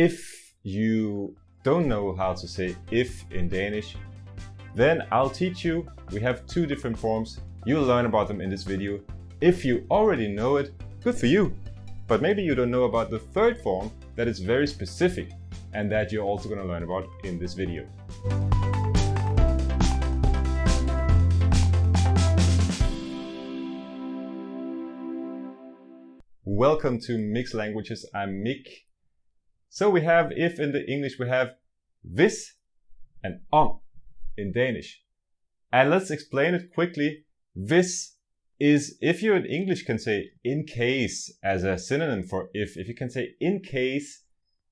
If you don't know how to say if in Danish, then I'll teach you. We have two different forms. You'll learn about them in this video. If you already know it, good for you. But maybe you don't know about the third form that is very specific and that you're also going to learn about in this video. Welcome to Mixed Languages. I'm Mick. So we have if in the English, we have hvis and in Danish. And let's explain it quickly. Hvis is, if you in English can say in case as a synonym for if you can say in case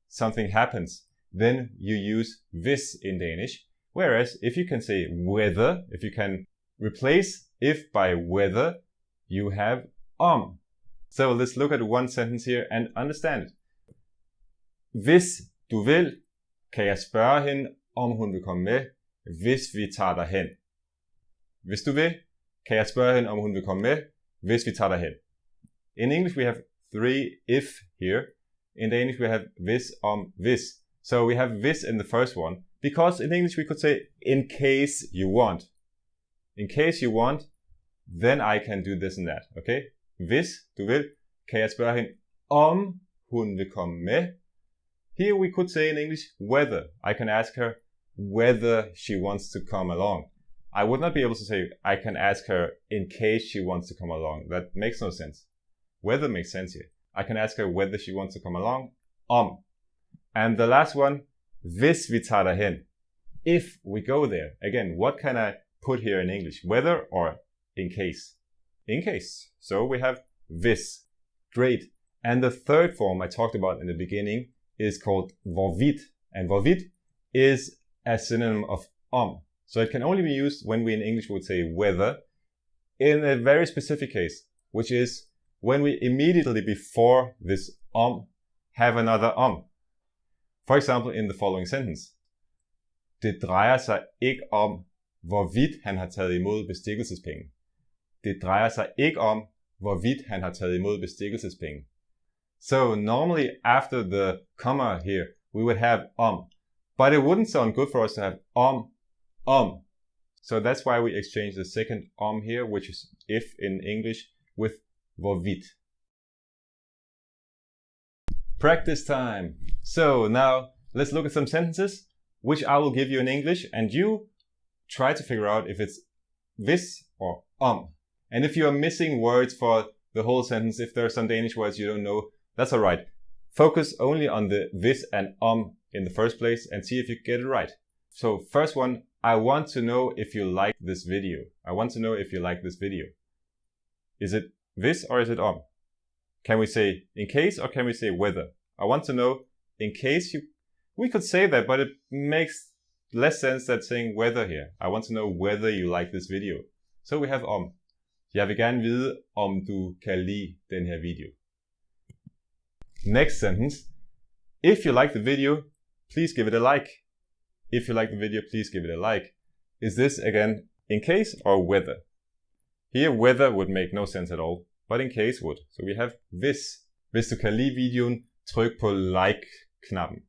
something happens, then you use hvis in Danish. Whereas if you can say whether, if you can replace if by whether, you have So let's look at one sentence here and understand it. Hvis du vil, kan jeg spørge hende, om hun vil komme med, hvis vi tager derhen. Hvis du vil, kan jeg spørge hende, om hun vil komme med, hvis vi tager derhen. In English we have three if here. In Danish we have hvis, hvis. So we have hvis in the first one, because in English we could say in case you want. In case you want, then I can do this and that, okay? Hvis du vil, kan jeg spørge hende, om hun vil komme med. Here we could say in English whether. I can ask her whether she wants to come along. I would not be able to say I can ask her in case she wants to come along. That makes no sense. Whether makes sense here. I can ask her whether she wants to come along. And the last one, hvis vi tager derhen. If we go there. Again, what can I put here in English? Whether or in case? In case. So we have hvis. Great. And the third form I talked about in the beginning is called hvorvidt. And hvorvidt is a synonym of So it can only be used when we in English would say whether in a very specific case, which is when we immediately before this have another For example, in the following sentence. Det drejer sig ikke om, hvorvidt han har taget imod bestikkelsespenge. Det drejer sig ikke om, hvorvidt han har taget imod bestikkelsespenge. So normally after the comma here, we would have but it wouldn't sound good for us to have So that's why we exchange the second here, which is if in English, with hvorvidt. Practice time. So now let's look at some sentences, which I will give you in English, and you try to figure out if it's hvis or And if you are missing words for the whole sentence, if there are some Danish words you don't know, that's all right. Focus only on the this and in the first place and see if you get it right. So first one, I want to know if you like this video. I want to know if you like this video. Is it this or is it Can we say in case or can we say whether? I want to know in case you... We could say that, but it makes less sense than saying whether here. I want to know whether you like this video. So we have Jeg vil gerne vide, om du kan lide den her video. Next sentence. If you like the video, please give it a like. If you like the video, please give it a like. Is this again in case or whether? Here whether would make no sense at all, but in case would. So we have hvis. Hvis du kan lide videoen, tryk på like-knappen.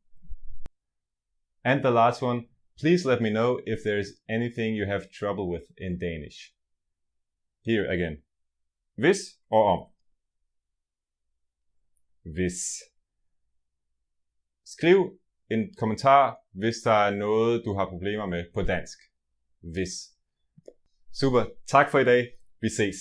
And the last one, please let me know if there is anything you have trouble with in Danish. Here again. Hvis or Hvis. Skriv en kommentar, hvis der er noget, du har problemer med på dansk. Hvis. Super. Tak for i dag. Vi ses.